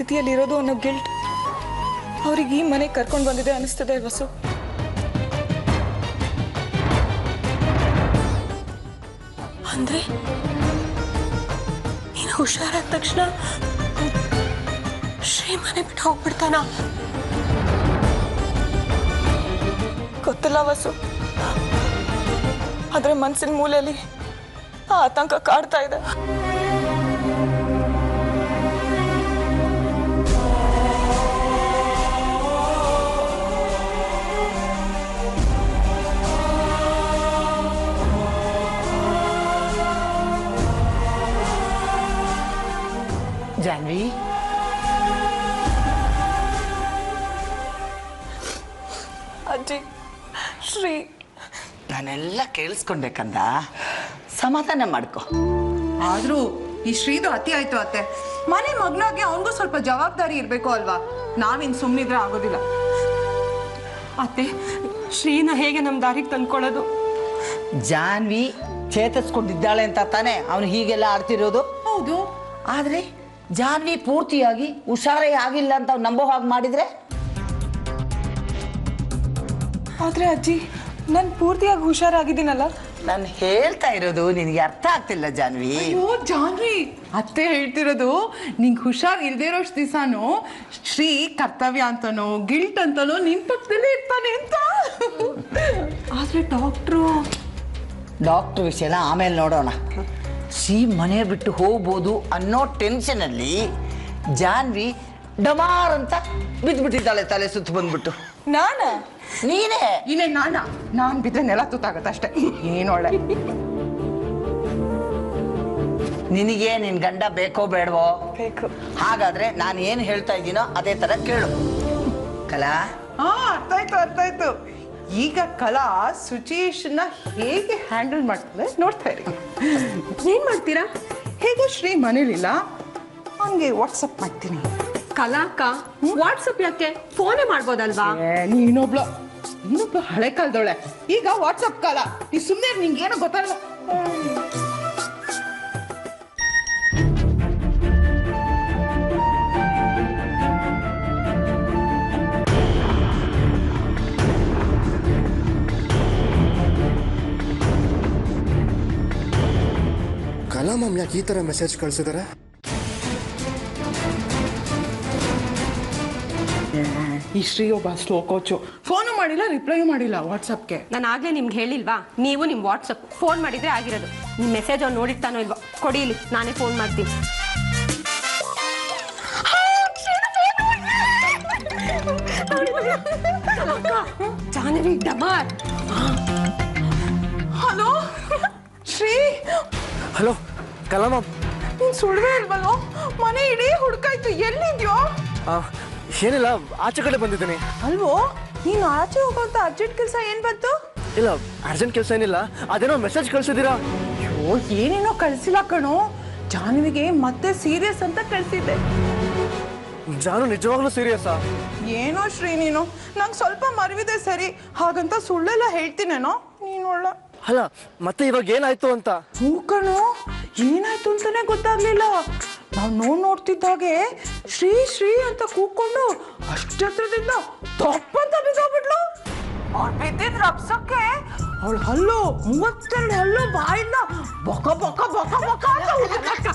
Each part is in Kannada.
ಸ್ಥಿತಿಯಲ್ಲಿ ಇರೋದು ಅನ್ನೋ ಗಿಲ್ಟ್ ಅವ್ರಿಗೆ ಈ ಮನೆಗೆ ಕರ್ಕೊಂಡು ಬಂದಿದೆ ಅನಿಸ್ತದೆ ವಸು. ಅಂದ್ರೆ ನೀನು ಹುಷಾರಾದ ತಕ್ಷಣ ಶ್ರೀ ಮನೆ ಬಿಟ್ಟು ಹೋಗ್ಬಿಡ್ತಾನ? ಗೊತ್ತಿಲ್ಲ ವಸು, ಆದ್ರೆ ಮನಸ್ಸಿನ ಮೂಲೆಯಲ್ಲಿ ಆ ಆತಂಕ ಕಾಡ್ತಾ ಇದೆ. ಜಾನ್ವಿ, ಅಜ್ಜಿ, ಶ್ರೀ ನಾನೆಲ್ಲ ಕೇಳಿಸ್ಕೊಂಡೆ ಕಂದ, ಸಮಾಧಾನ ಮಾಡ್ಕೊ. ಆದ್ರೂ ಈ ಶ್ರೀದು ಅತಿ ಆಯ್ತು ಅತ್ತೆ. ಮನೆ ಮಗನಾಗೆ ಅವನಿಗೂ ಸ್ವಲ್ಪ ಜವಾಬ್ದಾರಿ ಇರ್ಬೇಕು ಅಲ್ವಾ? ನಾವಿನ್ ಸುಮ್ಮನಿದ್ರೆ ಆಗೋದಿಲ್ಲ. ಅತ್ತೆ, ಶ್ರೀನ ಹೇಗೆ ನಮ್ಮ ದಾರಿಗೆ ತಂದ್ಕೊಳ್ಳೋದು? ಜಾನ್ವಿ ಚೇತರಿಸ್ಕೊಂಡಿದ್ದಾಳೆ ಅಂತ ತಾನೆ ಅವನು ಹೀಗೆಲ್ಲ ಆಡ್ತಿರೋದು. ಹೌದು, ಆದ್ರೆ ಜಾನ್ವಿ ಪೂರ್ತಿಯಾಗಿ ಹುಷಾರೇ ಆಗಿಲ್ಲ ಅಂತ ನಂಬೋ ಹಾಗೆ ಮಾಡಿದ್ರೆ? ಆದ್ರೆ ಅಜ್ಜಿ, ನಾನು ಪೂರ್ತಿಯಾಗಿ ಹುಷಾರಾಗಿದ್ದೀನಲ್ಲ. ನಾನು ಹೇಳ್ತಾ ಇರೋದು ನಿನಗೆ ಅರ್ಥ ಆಗ್ತಿಲ್ಲ ಜಾನ್ವಿ. ಅಯ್ಯೋ ಜಾನ್ವಿ, ಅತ್ತೆ ಹೇಳ್ತಿರೋದು ನಿಂಗೆ ಹುಷಾರ್ ಇಲ್ದೇ ಇರೋಷ್ಟು ದಿವಸನು ಶ್ರೀ ಕರ್ತವ್ಯ ಅಂತನೋ ಗಿಲ್ಟ್ ಅಂತನೋ ನಿನ್ ಪಕ್ಕದಲ್ಲೇ ಇರ್ತಾನೆ ಅಂತ. ಆದ್ರೆ ಡಾಕ್ಟ್ರು ವಿಷಯನ ಆಮೇಲೆ ನೋಡೋಣ. ಶ್ರೀ ಮನೆ ಬಿಟ್ಟು ಹೋಗ್ಬೋದು ಅನ್ನೋ ಟೆನ್ಷನಲ್ಲಿ ಜಾನ್ವಿ ಡಮಾರ್ ಅಂತ ಬಿದ್ದುಬಿಟ್ಟಿದ್ದಾಳೆ, ತಲೆ ಸುತ್ತು ಬಂದ್ಬಿಟ್ಟು. ನೀನೇ ನಾನ್ ಬಿದ್ರೆ ನೆಲ ತುತ್ತಾಗತ್ತಷ್ಟೇ. ಏನೊಳ್ಳೆ. ನಿನಗೆ ನಿನ್ ಗಂಡ ಬೇಕೋ ಬೇಡವೋ? ಬೇಕು. ಹಾಗಾದ್ರೆ ನಾನು ಏನು ಹೇಳ್ತಾ ಇದ್ದೀನೋ ಅದೇ ತರ ಕೇಳು ಕಲಾ. ಅರ್ಥಾಯ್ತು. ಈಗ ಕಲಾ ಸಿಚುಯೇಷನ್ ಹೇಗೆ ಹ್ಯಾಂಡಲ್ ಮಾಡ್ತಾರೆ ನೋಡ್ತಾ ಇರಿ. ಏನ್ ಮಾಡ್ತೀರಾ? ಹೇಗೋ ಶ್ರೀ ಮನೇಲಿಲ್ಲ, ಹಂಗೆ ವಾಟ್ಸಪ್ ಮಾಡ್ತೀನಿ. ಕಲಾಕ ವಾಟ್ಸಪ್ ಯಾಕೆ? ಫೋನೇ ಮಾಡ್ಬೋದಲ್ವಾ? ನೀನೊಬ್ಳು ಹಳೆ ಕಾಲದವಳೆ. ಈಗ ವಾಟ್ಸಪ್ ಕಾಲ. ನೀ ಸುಮ್ಮನೆ, ನಿಂಗೇನು ಗೊತ್ತಲ್ಲ. ಕಲಾ ಮ್ಯಾಮ್ ಯಾಕೆ ಈ ಥರ ಮೆಸೇಜ್ ಕಳಿಸಿದಾರೆ? ಈ ಶ್ರೀ ಒಬ್ಬ ಸ್ಲೋ ಕೋಚು. ಫೋನು ಮಾಡಿಲ್ಲ, ರಿಪ್ಲೈ ಮಾಡಿಲ್ಲ ವಾಟ್ಸಪ್ಗೆ. ನಾನು ಆಗ್ಲೇ ನಿಮ್ಗೆ ಹೇಳಿಲ್ವಾ, ನೀವು ನಿಮ್ಮ ವಾಟ್ಸಪ್ ಫೋನ್ ಮಾಡಿದ್ರೆ ಆಗಿರೋದು. ನಿಮ್ಮ ಮೆಸೇಜ್ ಅವ್ನು ನೋಡಿರ್ತಾನೋ ಇಲ್ವೋ, ಕೊಡಿ ಇಲ್ಲಿ, ನಾನೇ ಫೋನ್ ಮಾಡ್ತೀನಿ. ಜಾಹ್ನವಿ ಡಮಾರ್. ಹಲೋ ಶ್ರೀ. ಹಲೋ ಕಲಾ ಮ್ಯಾಮ್. ನೀನ್ ಸುಳ್ವೇ ಇಲ್ವಲ್ಲೋ? ಮನೆ ಇಡೀ ಹುಡುಕಾಯ್ತು, ಎಲ್ಲಿದ್ಯೋ? ಏನಿಲ್ಲ, ಆಚೆ ಕಡೆ ಬಂದಿದ್ದೀನಿ. ಅಲ್ವೋ, ನೀನು ಆಚೆ ಹೋಗೋಂತ ಅರ್ಜೆಂಟ್ ಕೆಲಸ ಏನ್ ಬಂತು? ಇಲ್ಲ, ಅರ್ಜೆಂಟ್ ಕೆಲಸ ಏನಿಲ್ಲ. ಅದೇನೋ ಮೆಸೇಜ್ ಕಳ್ಸಿದ್ದೀರಾ? ಅಯ್ಯೋ, ಏನೇನೋ ಕಳಿಸಿಲ್ಲ ಕಣೋ. ಜಾನ್ವಿಗೆ ಮತ್ತೆ ಸೀರಿಯಸ್ ಅಂತ ಕಳಿಸಿದ್ದೆ. ಜಾನು ನಿಜವಾಗ್ಲೂ ಸೀರಿಯಸ್ಸಾ? ಏನೋ ಶ್ರೀ ನೀನು, ನಂಗೆ ಸ್ವಲ್ಪ ಮರಿವಿದೆ ಸರಿ, ಹಾಗಂತ ಸುಳ್ಳೆಲ್ಲ ಹೇಳ್ತೀನೇನೋ. ನೀನು ಒಳ್ಳೆ. ಅಲ್ಲ, ಮತ್ತೆ ಇವಾಗ ಏನಾಯ್ತು ಅಂತ? ಹೂ ಕಣೋ, ಏನಾಯ್ತು ಅಂತಾನೆ ಗೊತ್ತಾಗ್ಲಿಲ್ಲ. ನಾವು ನೋಡ್ತಿದ್ದಾಗೆ ಶ್ರೀ ಅಂತ ಕೂಕೊಂಡು ಅಷ್ಟತ್ರದಿಂದ ತಪ್ಪಂತ ಬಿದ್ದೋಗ್ಬಿಟ್ಲು. ಅವ್ಳು ಬಿದ್ದಿದ್ ರಪ್ಸಕ್ಕೆ ಅವಳು ಹಲ್ಲು 32 ಹಲ್ಲು ಬಾಯಿಂದ ಬೊಕ ಬೊಕ ಬೊಕ ಬೊಕ ಅಂತ ಉದುರ್ಲಕ್ಕ.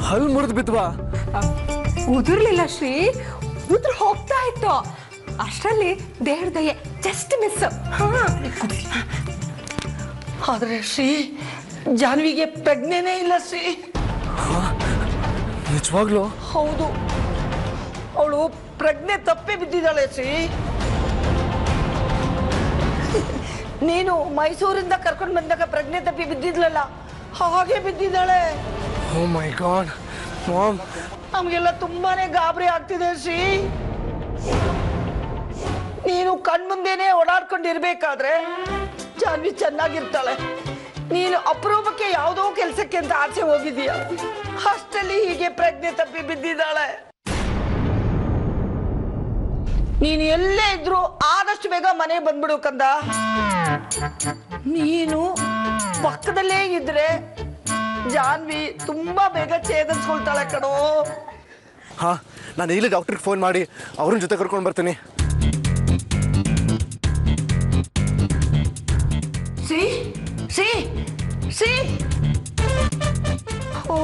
ಹಲ್ ಮುರಿದು ಬಿದ್ವಾ? ಉದುರ್ಲಿಲ್ಲ ಶ್ರೀ, ಉದುರು ಹೋಗ್ತಾ ಇತ್ತು. ಅಷ್ಟರಲ್ಲಿ ದೇವ್ರ ದಯೆ, ಜಸ್ಟ್ ಮಿಸ್. ಆದ್ರೆ ಶ್ರೀ, ಜಾನ್ವಿಗೆ ಪ್ರಜ್ಞೆನೇ ಇಲ್ಲ ಶ್ರೀ. ನಿಜವಾಗ್ಲೂ? ಹೌದು, ಅವಳು ಪ್ರಜ್ಞೆ ತಪ್ಪಿ ಬಿದ್ದಿದ್ದಾಳೆ ಶ್ರೀ. ನೀನು ಮೈಸೂರಿಂದ ಕರ್ಕೊಂಡು ಬಂದಾಗ ಪ್ರಜ್ಞೆ ತಪ್ಪಿ ಬಿದ್ದಿದ್ಲಲ್ಲ, ಹಾಗೆ ಬಿದ್ದಿದ್ದಾಳೆ. ಓ ಮೈ ಗಾಡ್ ಮಾಮ್, ನಮಗೆಲ್ಲ ತುಂಬಾನೇ ಗಾಬರಿ ಆಗ್ತಿದೆ ಶ್ರೀ. ನೀನು ಕಣ್ಮುಂದೆನೆ ಓಡಾಡ್ಕೊಂಡಿರ್ಬೇಕಾದ್ರೆ ಜಾನ್ವಿ ಚೆನ್ನಾಗಿರ್ತಾಳೆ. ನೀನು ಅಪರೂಪಕ್ಕೆ ಯಾವುದೋ ಕೆಲಸಕ್ಕೆ ಅಂತ ಆಚೆ ಹೋಗಿದೀಯ, ಅಷ್ಟರಲ್ಲಿ ಹೀಗೆ ಪ್ರಜ್ಞೆ ತಪ್ಪಿ ಬಿದ್ದಿದ್ದಾಳೆ. ನೀನು ಎಲ್ಲೇ ಇದ್ರು ಆದಷ್ಟು ಬೇಗ ಮನೆ ಬಂದ್ಬಿಡು ಕಂದ. ನೀನು ಪಕ್ಕದಲ್ಲೇ ಇದ್ರೆ ಜಾನ್ವಿ ತುಂಬಾ ಬೇಗ ಚೇತರಿಸ್ಕೊಳ್ತಾಳೆ ಕಣೋ. ಹಾ, ನಾನು ಈಗಲೇ ಡಾಕ್ಟ್ರಿಗೆ ಫೋನ್ ಮಾಡಿ ಅವ್ರನ್ನ ಜೊತೆ ಕರ್ಕೊಂಡು ಬರ್ತೀನಿ. ಸಿ ಸಿ ಸಿ ಓ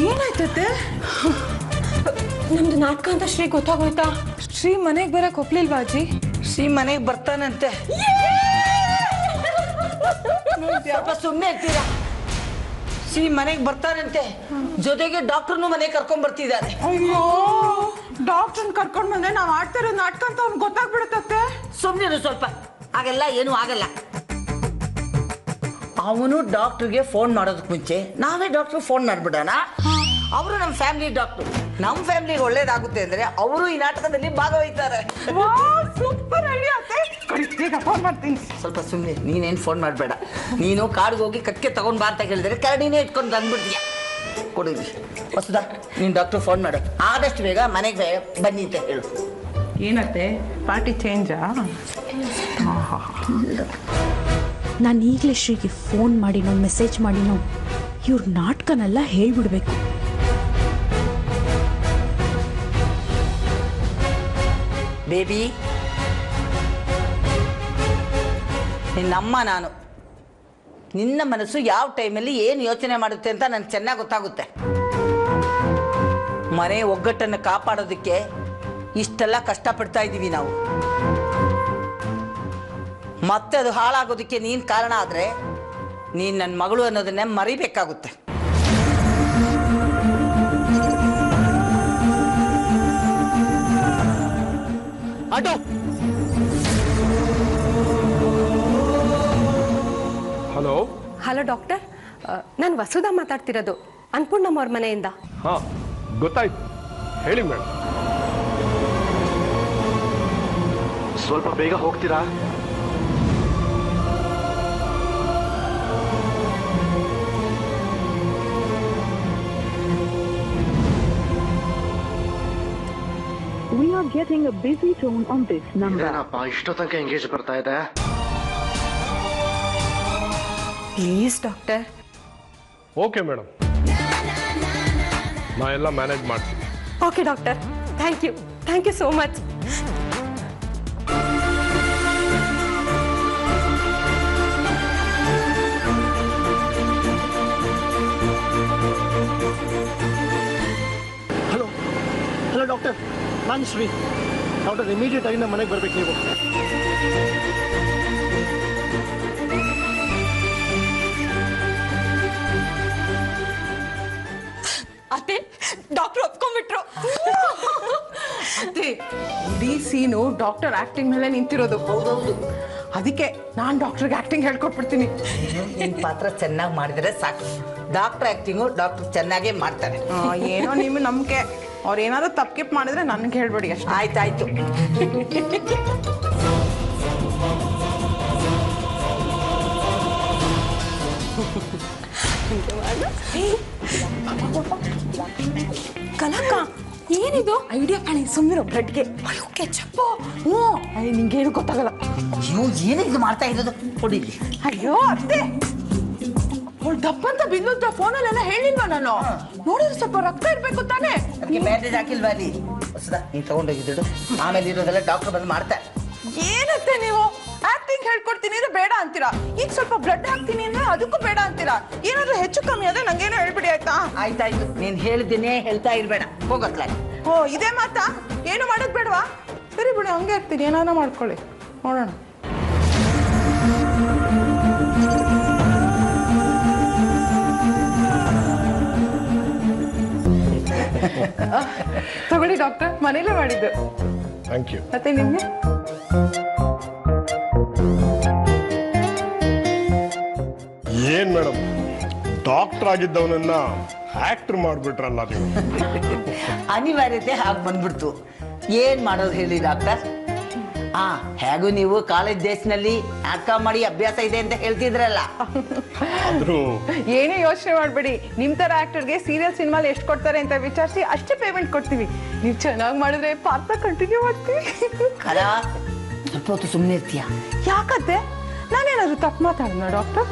ಏನಾಯ್ತತ್ತೆ? ನಮ್ದು ನಾಟಕ ಅಂತ ಶ್ರೀ ಗೊತ್ತಾಗೋಯ್ತಾ? ಶ್ರೀ ಮನೆಗೆ ಬರಕ್ ಒಪ್ಲಿಲ್ವಾ ಅಜ್ಜಿ? ಸಿ ಮನೆಗೆ ಬರ್ತಾನಂತೆ. ಸ್ವಲ್ಪ ಸುಮ್ಮನೆ ಇರ್ತೀರಾ? ಸಿ ಮನೆಗೆ ಬರ್ತಾನಂತೆ, ಜೊತೆಗೆ ಡಾಕ್ಟರ್ನು ಮನೆಗೆ ಕರ್ಕೊಂಡ್ ಬರ್ತಿದ್ದಾರೆ. ಅಯ್ಯೋ, ಡಾಕ್ಟರ್ನ ಕರ್ಕೊಂಡ್ ಬಂದ್ರೆ ನಾವ್ ಆಡ್ತಾ ಇರೋ ನಾಟಕ ಅಂತ ಅವ್ನಿಗೆ ಗೊತ್ತಾಗ್ಬಿಡುತ್ತೆ. ಸುಮ್ಮನೆ ಸ್ವಲ್ಪ, ಹಾಗೆಲ್ಲ ಏನೂ ಆಗಲ್ಲ. ಅವನು ಡಾಕ್ಟ್ರಿಗೆ ಫೋನ್ ಮಾಡೋದಕ್ಕೆ ಮುಂಚೆ ನಾವೇ ಡಾಕ್ಟ್ರಿಗೆ ಫೋನ್ ಮಾಡ್ಬಿಡೋಣ. ಅವರು ನಮ್ಮ ಫ್ಯಾಮಿಲಿ ಡಾಕ್ಟ್ರು, ನಮ್ಮ ಫ್ಯಾಮಿಲಿಗೆ ಒಳ್ಳೇದಾಗುತ್ತೆ ಅಂದ್ರೆ ಅವರು ಈ ನಾಟಕದಲ್ಲಿ ಭಾಗವಹಿಸ್ತಾರೆ. ಸೂಪರ್ ಐಡಿಯಾ ಅತ್ತೆ. ಈಗ ಫೋನ್ ಮಾಡ್ತೀನಿ. ಸ್ವಲ್ಪ ಸುಮ್ಮನೆ, ನೀನೇನು ಫೋನ್ ಮಾಡಬೇಡ. ನೀನು ಕಾಡಿಗೆ ಹೋಗಿ ಕಕ್ಕೆ ತಗೊಂಡ್ ಬಾ ಅಂತ ಹೇಳಿದ್ರೆ ಕರಡಿನೇ ಇಟ್ಕೊಂಡು ತಂದ್ಬಿಡ್ತೀಯ. ಕೊಡಿದ್ವಿ ಹೊಸದ, ನೀನು ಡಾಕ್ಟ್ರು ಫೋನ್ ಮಾಡು, ಆದಷ್ಟು ಬೇಗ ಮನೆಗೆ ಬನ್ನಿ ಅಂತ ಹೇಳು. ಏನತ್ತೆ ಪಾರ್ಟಿ ಚೇಂಜಾ? ನಾನು ಈಗಲೇ ಶ್ರೀಗೆ ಫೋನ್ ಮಾಡಿನೋ ಮೆಸೇಜ್ ಮಾಡಿನೋ ಇವ್ರ ನಾಟಕನೆಲ್ಲ ಹೇಳ್ಬಿಡ್ಬೇಕು. ಬೇಬಿ, ನಿನ್ನಮ್ಮ ನಾನು. ನಿನ್ನ ಮನಸ್ಸು ಯಾವ ಟೈಮಲ್ಲಿ ಏನು ಯೋಚನೆ ಮಾಡುತ್ತೆ ಅಂತ ನನಗೆ ಚೆನ್ನಾಗಿ ಗೊತ್ತಾಗುತ್ತೆ. ಮನೆ ಒಗ್ಗಟ್ಟನ್ನು ಕಾಪಾಡೋದಕ್ಕೆ ಇಷ್ಟೆಲ್ಲ ಕಷ್ಟಪಡ್ತಾ ಇದ್ದೀವಿ ನಾವು. ಮತ್ತೆ ಅದು ಹಾಳಾಗೋದಕ್ಕೆ ನೀನು ಕಾರಣ ಆದರೆ ನೀನು ನನ್ನ ಮಗಳು ಅನ್ನೋದನ್ನೇ ಮರಿಬೇಕಾಗುತ್ತೆ. ಆಟೋ. ಹಲೋ. ಹಲೋ ಡಾಕ್ಟರ್, ನಾನು ವಸುಧಾ ಮಾತಾಡ್ತಿರೋದು, ಅನ್ಪೂರ್ಣಮ್ಮ ಅವ್ರ ಮನೆಯಿಂದ. ಹಾಂ, ಗೊತ್ತಾಯ್ತು, ಹೇಳಿ ಮೇಡಮ್. ಸ್ವಲ್ಪ ಬೇಗ ಹೋಗ್ತೀರಾ? We are getting a busy tone on this number. ಏನಪ್ಪ ಇಷ್ಟೋ ತನಕ ಎಂಗೇಜ್ ಬರ್ತಾ ಇದೆ? Please doctor. ಓಕೆ ಮೇಡಮ್, ನಾ ಎಲ್ಲ ಮ್ಯಾನೇಜ್ ಮಾಡ್ತೀನಿ. Okay doctor, thank you so much. Hello hello doctor, ನಾನು ಶ್ರೀ. ಡಾಕ್ಟರ್ ಇಮಿಡಿಯೇಟ್ ಆಗಿ ನಮ್ಮ ಮನೆಗೆ ಬರ್ಬೇಕು ನೀವು. ಅತ್ತೆ, ಡಾಕ್ಟರ್ ಒಪ್ಕೊಂಡ್ಬಿಟ್ರು. ಅತ್ತೆ, ಇಡೀ ಸೀನು ಡಾಕ್ಟರ್ ಆಕ್ಟಿಂಗ್ ಮೇಲೆ ನಿಂತಿರೋದು. ಹೌದೌದು, ಅದಕ್ಕೆ ನಾನು ಡಾಕ್ಟರ್ಗೆ ಆಕ್ಟಿಂಗ್ ಹೇಳ್ಕೊಟ್ಬಿಡ್ತೀನಿ. ನಿನ್ನ ಪಾತ್ರ ಚೆನ್ನಾಗಿ ಮಾಡಿದರೆ ಸಾಕು. ಡಾಕ್ಟರ್ ಆ್ಯಕ್ಟಿಂಗು ಡಾಕ್ಟರ್ ಚೆನ್ನಾಗೇ ಮಾಡ್ತಾರೆ. ಏನೋ ನಿಮ್ಮ ನಂಬಿಕೆ. ಅವ್ರು ಏನಾದ್ರು ತಪ್ಪಿಪ್ ಮಾಡಿದ್ರೆ ನನ್ಗೆ ಹೇಳ್ಬೇಡಿ ಅಷ್ಟೇ. ಆಯ್ತಾಯ್ತು. ಕನಕ, ಏನಿದು ಐಡಿಯಾ ಕಾಣಿ? ಸುಮ್ಮನಿರೋ ಬ್ಲಡ್ಗೆ. ಅಯ್ಯೋ ಕೆಚ್ಚಪ್ಪ. ಹ್ಞೂ, ನಿಂಗೇನು ಗೊತ್ತಾಗಲ್ಲ. ಅಯ್ಯೋ, ಏನಿದು ಮಾಡ್ತಾ ಇರೋದು? ಕೊಡಿಲಿ. ಅಯ್ಯೋ ಅತ್ತೆ, ಅವಳು ದಪ್ಪಂತ ಬಿದ್ದಂತ ಫೋನಲ್ಲೆಲ್ಲ ಹೇಳಿಲ್ವಾ ನಾನು? ನೋಡಿದ್ರೆ ಸ್ವಲ್ಪ ರಕ್ತ ಇರ್ಬೇಕು ತಾನೇ. ಅದಕ್ಕೆ ಬ್ಯಾಂಡೇಜ್ ಹಾಕಿಲ್ವಾ ಅಲ್ಲಿ? ಹೊಸದ, ನೀನು ತಗೊಂಡೋಗಿದ್ದು ಆಮೇಲೆ ಇರೋದೆಲ್ಲ ಡಾಕ್ಟರ್ ಬಂದು ಮಾಡ್ತಾರೆ. ಏನತ್ತೆ ನೀವು ಆಕ್ಟಿಂಗ್ ಹೇಳ್ಕೊಡ್ತೀನಿ ಅಂದ್ರೆ ಬೇಡ ಅಂತೀರಾ, ಈಗ ಸ್ವಲ್ಪ ಬ್ಲಡ್ ಹಾಕ್ತೀನಿ ಅಂದ್ರೆ ಅದಕ್ಕೂ ಬೇಡ ಅಂತೀರಾ. ಏನಾದ್ರೂ ಹೆಚ್ಚು ಕಮ್ಮಿ ಆದ್ರೆ ನಂಗೇನೋ ಹೇಳ್ಬಿಡಿ ಆಯ್ತಾ? ಆಯ್ತಾಯ್ತು, ನೀನು ಹೇಳಿದ್ದೇನೆ ಹೇಳ್ತಾ ಇರಬೇಡ, ಹೋಗತ್ಲ. ಓ, ಇದೇ ಮಾತಾ? ಏನು ಮಾಡೋದು ಬೇಡವಾ? ಸರಿ ಬಿಡಿ, ಹಂಗೆ ಇರ್ತೀನಿ, ಏನಾರ ಮಾಡ್ಕೊಳ್ಳಿ, ನೋಡೋಣ. ತಗೊಳ್ಳಿ ಡಾಕ್ಟರ್, ಮನೇಲೇ ಮಾಡಿದ್ದು. Thank you. ಮತ್ತೆ ನಿಮ್ಗೆ? ಏನ್ ಮೇಡಮ್, ಡಾಕ್ಟರ್ ಆಗಿದ್ದವನನ್ನ ಆಕ್ಟರ್ ಮಾಡ್ಬಿಟ್ರಲ್ಲ ನೀವು. ಅನಿವಾರ್ಯತೆ ಹಾಗೆ ಬಂದ್ಬಿಡ್ತು. ಏನ್ ಮಾಡೋದು ಹೇಳಿ ಡಾಕ್ಟರ್? ಹೇಗೂ ನೀವು ಕಾಲೇಜ್ ಡೇಸ್ನಲ್ಲಿ ನಾಟಕ ಮಾಡಿ ಅಭ್ಯಾಸ ಇದೆ ಅಂತ ಹೇಳ್ತಿದ್ರಲ್ಲ. ಆದ್ರೂ ಏನೇ ಯೋಚನೆ ಮಾಡ್ಬೇಡಿ, ನಿಮ್ ತರ ಆಕ್ಟರ್ಗೆ ಸೀರಿಯಲ್ ಸಿನಿಮಾಲ್ ಎಷ್ಟು ಕೊಡ್ತಾರೆ ಅಂತ ವಿಚಾರಿಸಿ ಅಷ್ಟೇ ಪೇಮೆಂಟ್ ಕೊಡ್ತೀವಿ. ನೀವು ಚೆನ್ನಾಗಿ ಮಾಡಿದ್ರೆ ಪಾತ್ರ ಕಂಟಿನ್ಯೂ ಮಾಡ್ತೀವಿ. ಕಲ ಸ್ವಲ್ಪ ಹೊತ್ತು ಸುಮ್ಮನೆ ಇರ್ತೀಯ? ಯಾಕತ್ತೆ, ನಾನೇನಾದ್ರು ತಪ್ಪು ಮಾತಾಡೋಣ ಡಾಕ್ಟರ್?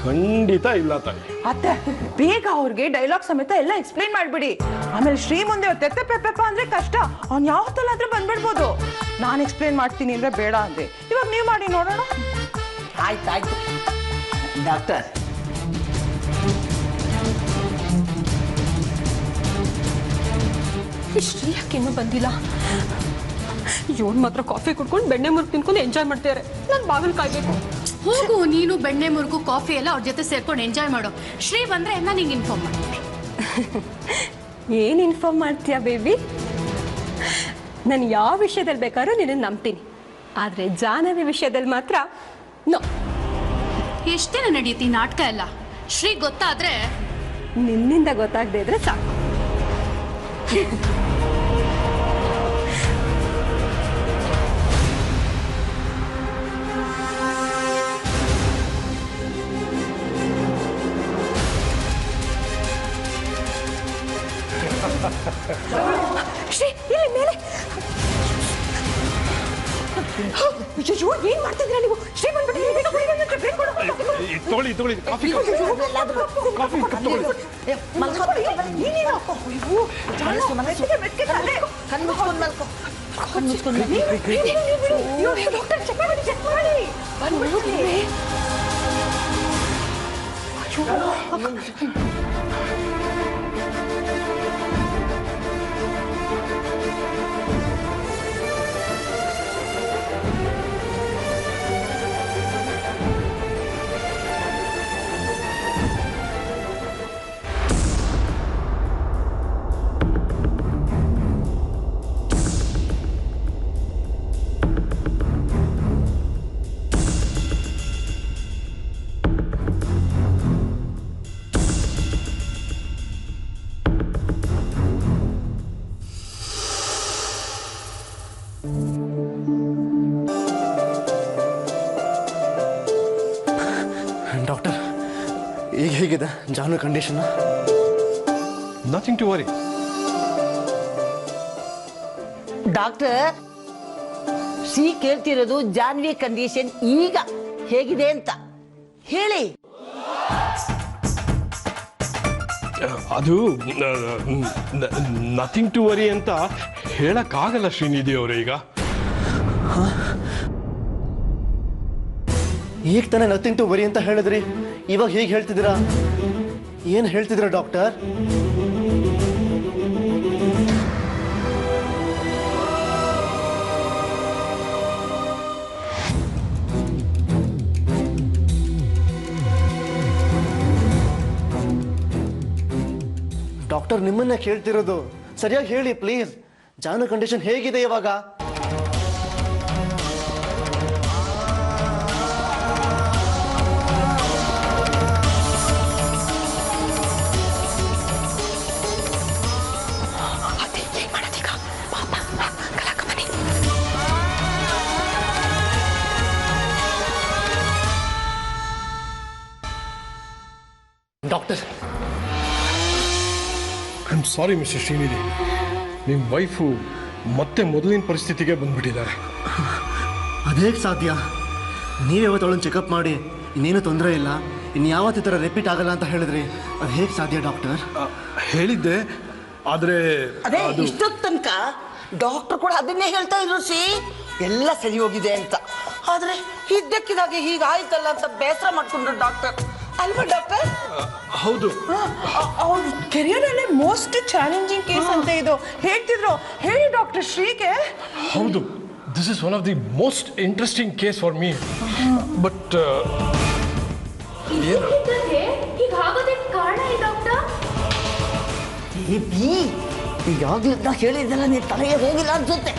ಖಂಡಿತ ಇಲ್ಲ ತಾಯಿ. ಅತ್ತೆ ಬೇಗ ಅವ್ರಿಗೆ ಡೈಲಾಗ್ ಸಮೇತ ಎಲ್ಲ ಎಕ್ಸ್ಪ್ಲೈನ್ ಮಾಡ್ಬಿಡಿ. ಆಮೇಲೆ ಶ್ರೀ ಮುಂದೆ ತೆತ್ತೆ ಪೆಪ್ಪ ಅಂದ್ರೆ ಕಷ್ಟ. ಅವ್ನು ಯಾವತ್ತಲ್ಲಾದ್ರೂ ಬಂದ್ಬಿಡ್ಬೋದು. ನಾನು ಎಕ್ಸ್ಪ್ಲೈನ್ ಮಾಡ್ತೀನಿ ಅಂದ್ರೆ ಬೇಡ ಅಂದೆ. ಇವಾಗ ನೀವು ಮಾಡಿ ನೋಡೋಣ. ಆಯ್ತಾಯ್ತು ಡಾಕ್ಟರ್. ಶ್ರೀ ಯಾಕೆ ಇನ್ನೂ ಬಂದಿಲ್ಲ? ಇವನು ಮಾತ್ರ ಕಾಫಿ ಕುಡ್ಕೊಂಡು ಬೆಣ್ಣೆ ಮುರುಕು ತಿನ್ಕೊಂಡು ಎಂಜಾಯ್ ಮಾಡ್ತಾರೆ. ನಾನು ಬಾಗಿಲು ಕಾಯ್ಬೇಕು. ಹೋಗು, ನೀನು ಬೆಣ್ಣೆ ಮುರುಕು ಕಾಫಿ ಎಲ್ಲ ಅವ್ರ ಜೊತೆ ಸೇರ್ಕೊಂಡು ಎಂಜಾಯ್ ಮಾಡು. ಶ್ರೀ ಬಂದ್ರೆ ನಾನು ನಿಂಗೆ ಇನ್ಫಾರ್ಮ್ ಮಾಡ್ತೀನಿ. ಏನು ಇನ್ಫಾರ್ಮ್ ಮಾಡ್ತೀಯಾ ಬೇಬಿ? ನಾನು ಯಾವ ವಿಷಯದಲ್ಲಿ ಬೇಕಾದ್ರೂ ನಿನ್ನ ನಂಬ್ತೀನಿ, ಆದರೆ ಜಾಹ್ನವಿ ವಿಷಯದಲ್ಲಿ ಮಾತ್ರ ನೋ. ಎಷ್ಟೇನ ನಡೆಯುತ್ತೆ ಈ ನಾಟಕ ಎಲ್ಲ? ಶ್ರೀ ಗೊತ್ತಾದ್ರೆ ನಿನ್ನಿಂದ ಗೊತ್ತಾಗದೆ ಇದ್ರೆ ಸಾಕು. ಶ್ರೀ ಇಲ್ಲಿ ಮೇಲೆ. ಅಯ್ಯೋ ಏನ್ ಮಾಡ್ತಿದ್ದೀರಾ ನೀವು? ಶ್ರೀ ಬಂದ್ಬಿಟ್ಟು ತಗೊಳ್ಳಿ ಕಾಫಿ ಡಾಕ್ಟರ್, ಈಗ ಹೇಗಿದೆ Janu condition? Nothing to worry. Doctor, Shri ಕೇಳ್ತಿರೋದು ಜಾನ್ವಿ ಕಂಡೀಷನ್ ಈಗ ಹೇಗಿದೆ ಅಂತ ಹೇಳಿ. ಅದು ನಥಿಂಗ್ ಟು ವರಿ ಅಂತ ಹೇಳಕ್ಕಾಗಲ್ಲ ಶ್ರೀನಿಧಿ ಅವರೇ. ಈಗ ತಾನೇ ನಥಿಂಗ್ ಟು ವರಿ ಅಂತ ಹೇಳಿದ್ರಿ, ಇವಾಗ ಹೇಗೆ ಹೇಳ್ತಿದ್ದೀರಾ? ಏನು ಹೇಳ್ತಿದ್ದೀರಾ ಡಾಕ್ಟರ್? ಡಾಕ್ಟರ್ ನಿಮ್ಮನ್ನ ಕೇಳ್ತಿರೋದು, ಸರಿಯಾಗಿ ಹೇಳಿ ಪ್ಲೀಸ್. ಜಾನು ಕಂಡೀಷನ್ ಹೇಗಿದೆ ಇವಾಗ? Doctor, I am sorry mister Srinidhi, ನಿಮ್ಮ ವೈಫು ಮತ್ತೆ ಮೊದಲಿನ ಪರಿಸ್ಥಿತಿಗೆ ಬಂದ್ಬಿಟ್ಟಿದ್ದಾರೆ. ಅದೇಗೆ ಸಾಧ್ಯ? ನೀವೇ ಅವತ್ತವಳನ್ನು ಚೆಕಪ್ ಮಾಡಿ ಇನ್ನೇನು ತೊಂದರೆ ಇಲ್ಲ, ಇನ್ಯಾವತ್ತು ಈ ಥರ ರಿಪೀಟ್ ಆಗಲ್ಲ ಅಂತ ಹೇಳಿದ್ರಿ. ಅದು ಹೇಗೆ ಸಾಧ್ಯ ಡಾಕ್ಟರ್? ಹೇಳಿದ್ದೆ, ಆದರೆ ಅದೇ ಇಷ್ಟೊತ್ತು ತನಕ ಡಾಕ್ಟರ್ ಕೂಡ ಅದನ್ನೇ ಹೇಳ್ತಾ ಇದ್ರು ಶ್ರೀ, ಎಲ್ಲ ಸರಿ ಹೋಗಿದೆ ಅಂತ. ಆದ್ರೆ ಇದ್ದಕ್ಕಿದಾಗೆ ಹೀಗಾಯ್ತಲ್ಲ ಅಂತ ಬೇಸರ ಮಾಡ್ಕೊಂಡ್ರು ಡಾಕ್ಟರ್, ಅಲ್ವಾ ಡಾಕ್ಟರ್? ಹೌದು, ಅವ್ರ ಕೆರಿಯರ್ ಅಲ್ಲೇ ಮೋಸ್ಟ್ ಚಾಲೆಂಜಿಂಗ್ ಕೇಸ್ ಅಂತ ಇದು ಹೇಳ್ತಿದ್ರು. ಹೇಳಿ ಡಾಕ್ಟರ್ ಶ್ರೀಗೆ. ಹೌದು, this is one of the most interesting case for me. But ಹೀಗಾಗೋದಕ್ಕೆ ಕಾರಣ ಏನು ಡಾಕ್ಟರ್? ಯಾವಾಗ್ಲಿಂದ ಹೇಳಿದ್ದೆಲ್ಲ ನೀನು ತಲೆಗೆ ಹೋಗಿಲ್ಲ ಅನ್ಸುತ್ತೆ.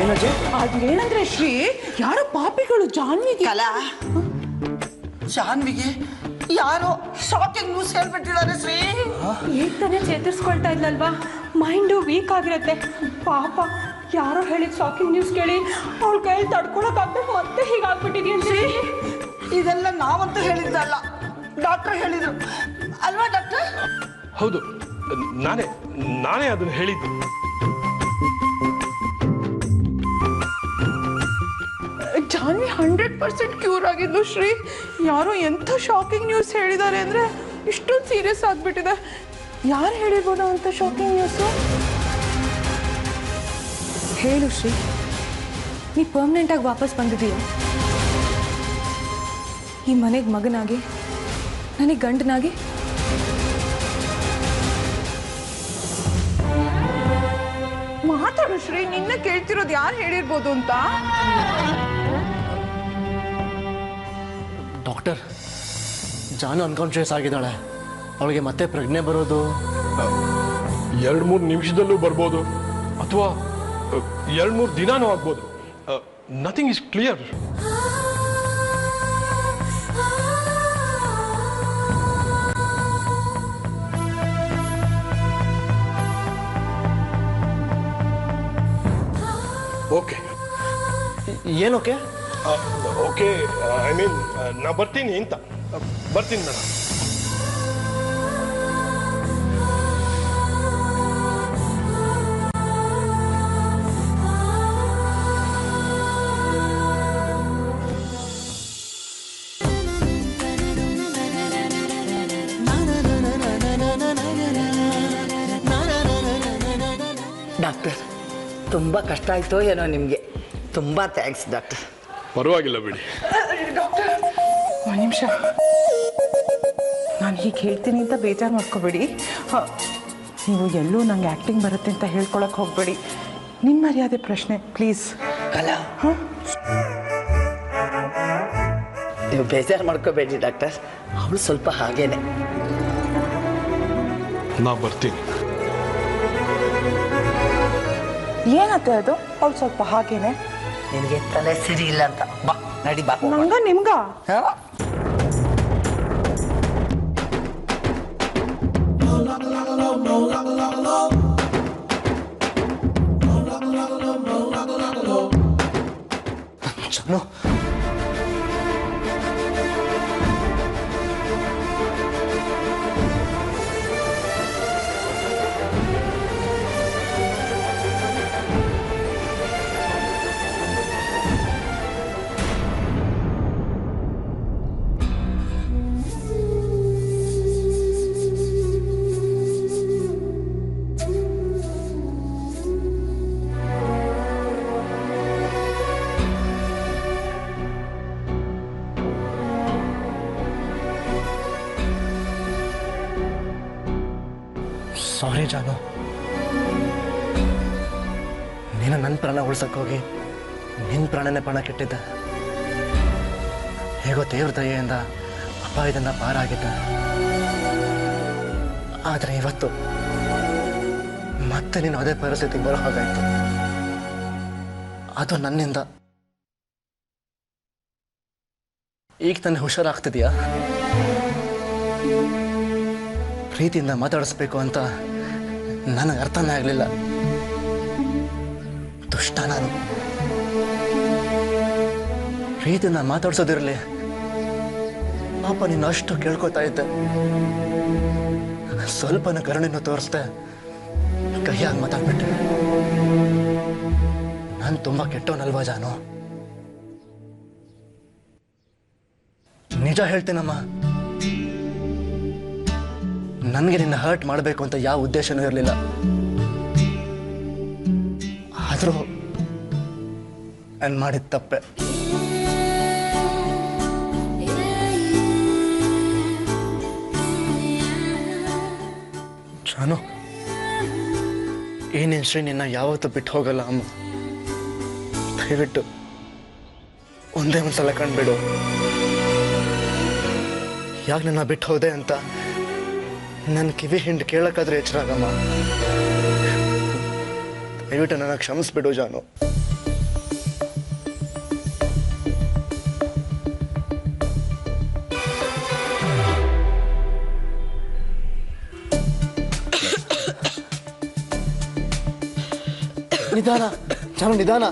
ಏನಜೆ? ಅದೇನಂದ್ರೆ ಶ್ರೀ, ಯಾರೋ ಪಾಪಿಗಳು ಜಾನ್ವಿಗೆ ಜಾನ್ವಿಗೆ ಯಾರೋ ಶಾಕಿಂಗ್ ನ್ಯೂಸ್ ಹೇಳ್ಬಿಟ್ಟಿದ್ದಾರೆ ಶ್ರೀ. ಈಗ ತಾನೇ ಚೇತರಿಸ್ಕೊಳ್ತಾ ಇದ್ಲಲ್ವಾ, ಮೈಂಡು ವೀಕ್ ಆಗಿರತ್ತೆ ಪಾಪ. ಯಾರೋ ಹೇಳಿದ ಶಾಕಿಂಗ್ ನ್ಯೂಸ್ ಕೇಳಿ ಅವಳ ಕೈಯಲ್ಲಿ ತಡ್ಕೊಳಕ್ಕಾಗ್ದೆ ಮತ್ತೆ ಹೀಗಾಗ್ಬಿಟ್ಟಿದೆಯಾ ಶ್ರೀ? ಇದೆಲ್ಲ ನಾವಂತೂ ಹೇಳಿದ್ದಲ್ಲ, ಡಾಕ್ಟರ್ ಹೇಳಿದ್ರು ಅಲ್ವಾ ಡಾಕ್ಟರ್? ಹೌದು, ನಾನೇ ಅದನ್ನು ಹೇಳಿದ್ದು. ಜಾನ್ವಿ 100% ಕ್ಯೂರ್ ಆಗಿದ್ಲು ಶ್ರೀ. ಯಾರೋ ಎಂಥ ಶಾಕಿಂಗ್ ನ್ಯೂಸ್ ಹೇಳಿದ್ದಾರೆ ಅಂದರೆ ಇಷ್ಟೊಂದು ಸೀರಿಯಸ್ ಆಗಿಬಿಟ್ಟಿದೆ. ಯಾರು ಹೇಳಿರ್ಬೋದು ಅಂತ ಶಾಕಿಂಗ್ ನ್ಯೂಸು? ಹೇಳು ಶ್ರೀ, ನೀ ಪರ್ಮನೆಂಟಾಗಿ ವಾಪಸ್ ಬಂದಿದೀಯ ಈ ಮನೆಗೆ ಮಗನಾಗಿ, ನನಗೆ ಗಂಡನಾಗಿ. ಮಾತಾಡು ಶ್ರೀ, ನಿನ್ನ ಕೇಳ್ತಿರೋದು ಯಾರು ಹೇಳಿರ್ಬೋದು ಅಂತ. ಡಾಕ್ಟರ್, ಜಾನು ಅನ್ಕಾನ್ಷಿಯಸ್ ಆಗಿದ್ದಾಳೆ. ಅವಳಿಗೆ ಮತ್ತೆ ಪ್ರಜ್ಞೆ ಬರೋದು 2-3 ನಿಮಿಷದಲ್ಲೂ ಬರ್ಬೋದು, ಅಥವಾ 2-3 ದಿನಾನೂ ಆಗ್ಬೋದು. Nothing is clear. ಓಕೆ ಏನೋಕೆ? ಓಕೆ, ಐ ಮೀನ್ ನಾ ಬರ್ತೀನಿ ಅಂತ. ಬರ್ತೀನಿ ಮೇಡಮ್. ಡಾಕ್ಟರ್, ತುಂಬ ಕಷ್ಟ ಆಯಿತೋ ಏನೋ ನಿಮಗೆ. ತುಂಬ ಥ್ಯಾಂಕ್ಸ್ ಡಾಕ್ಟರ್. ಪರವಾಗಿಲ್ಲ ಬಿಡಿ. ಡಾಕ್ಟರ್, ಒಂದು ನಿಮಿಷ. ನಾನು ಹೀಗೆ ಹೇಳ್ತೀನಿ ಅಂತ ಬೇಜಾರು ಮಾಡ್ಕೋಬೇಡಿ. ನೀವು ಎಲ್ಲೂ ನಂಗೆ ಆ್ಯಕ್ಟಿಂಗ್ ಬರುತ್ತೆ ಅಂತ ಹೇಳ್ಕೊಳಕ್ಕೆ ಹೋಗಬೇಡಿ. ನಿಮ್ಮ ಮರ್ಯಾದೆ ಪ್ರಶ್ನೆ, ಪ್ಲೀಸ್. ಅಲ್ಲ, ನೀವು ಬೇಜಾರು ಮಾಡ್ಕೋಬೇಡಿ ಡಾಕ್ಟರ್. ಅವಳು ಸ್ವಲ್ಪ ಹಾಗೇನೆ. ನಾ ಬರ್ತೀನಿ. ಏನತ್ತೆ ಅದು? ಅವಳು ಸ್ವಲ್ಪ ಹಾಗೇನೆ. ನಿನಗೆ ತಲೆ ಸರಿ ಇಲ್ಲ ಅಂತ. ಬಾ ನಡಿ, ಬಾ. ನಂಗ ನಿಮ್ಗ? ಜಾನು, ಸಾರಿ ಜಾನು. ನೀನು ನನ್ನ ಪ್ರಾಣ ಉಳ್ಸಕ್ಕೋಗಿ ನಿನ್ನ ಪ್ರಾಣನೇ ಪಣ ಕೆಟ್ಟಿದ್ದ. ಹೇಗೋ ದೇವ್ರ ದಯೆಯಿಂದ ಅಪಾಯದಿಂದ ಪಾರಾಗಿದ್ದ. ಆದರೆ ಇವತ್ತು ಮತ್ತೆ ನೀನು ಅದೇ ಪರಿಸ್ಥಿತಿಗೆ ಬರೋ ಹಾಗಾಯ್ತು. ಅದು ನನ್ನಿಂದ. ಈಗ ತಾನೇ ಹುಷಾರಾಗ್ತಿದೆಯಾ? ಪ್ರೀತಿಯಿಂದ ಮಾತಾಡಿಸ್ಬೇಕು ಅಂತ ನನಗೆ ಅರ್ಥನೇ ಆಗಲಿಲ್ಲ. ದುಷ್ಟ ನಾನು. ಪ್ರೀತಿಯಿಂದ ಮಾತಾಡ್ಸೋದಿರಲಿ, ಪಾಪ ನೀನು ಅಷ್ಟು ಕೇಳ್ಕೊತಾ ಇದ್ದೆ. ಸ್ವಲ್ಪನ ಕರುಣೆಯನ್ನು ತೋರಿಸ್ದೆ, ಕೈಯಾಗಿ ಮಾತಾಡ್ಬಿಟ್ಟೆ. ನಾನು ತುಂಬ ಕೆಟ್ಟವನಲ್ವಾ ಜಾನು? ನಿಜ ಹೇಳ್ತೀನಮ್ಮ, ನನಗೆ ನಿನ್ನ ಹರ್ಟ್ ಮಾಡಬೇಕು ಅಂತ ಯಾವ ಉದ್ದೇಶನೂ ಇರಲಿಲ್ಲ. ಆದರೂ ನಾನು ಮಾಡಿದ ತಪ್ಪೆ. ಜಾನು, ಏನೇನು ಶ್ರೀ ನಿನ್ನ ಯಾವತ್ತೂ ಬಿಟ್ಟು ಹೋಗಲ್ಲ ಅಮ್ಮ. ದಯವಿಟ್ಟು ಒಂದೇ ಒಂದ್ಸಲ ಕಂಡುಬಿಡು. ಯಾಕೆ ನನ್ನ ಬಿಟ್ಟು ಹೋದೆ ಅಂತ ನನ್ನ ಕಿವಿ ಹಿಂಡು ಕೇಳಕ್ಕಾದ್ರೆ ಎಚ್ಚರಾಗಮ್ಮ. ದಯವಿಟ್ಟು ನನ್ನ ಕ್ಷಮಿಸ್ಬಿಡು ಜಾನು. ನಿಧಾನ ಜಾನು, ನಿಧಾನ.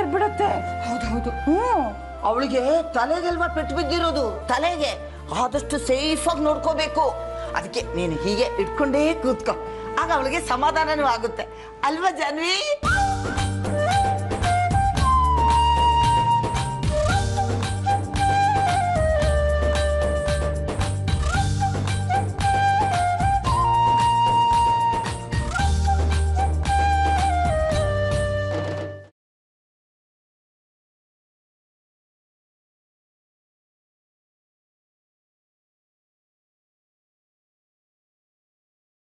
ಇರ್ಬಿಡತ್ತೆ. ಹೌದು ಅವಳಿಗೆ ತಲೆಗೆಲ್ವಾ ಪೆಟ್ಟು ಬಿದ್ದಿರೋದು, ತಲೆಗೆ. ಆದಷ್ಟು ಸೇಫ್ ಆಗಿ ನೋಡ್ಕೋಬೇಕು. ಅದಕ್ಕೆ ನೀನು ಹೀಗೆ ಇಟ್ಕೊಂಡೇ ಕೂತ್ಕೋ, ಆಗ ಅವಳಿಗೆ ಸಮಾಧಾನನೂ ಆಗುತ್ತೆ ಅಲ್ವಾ ಜಾನ್ವಿ?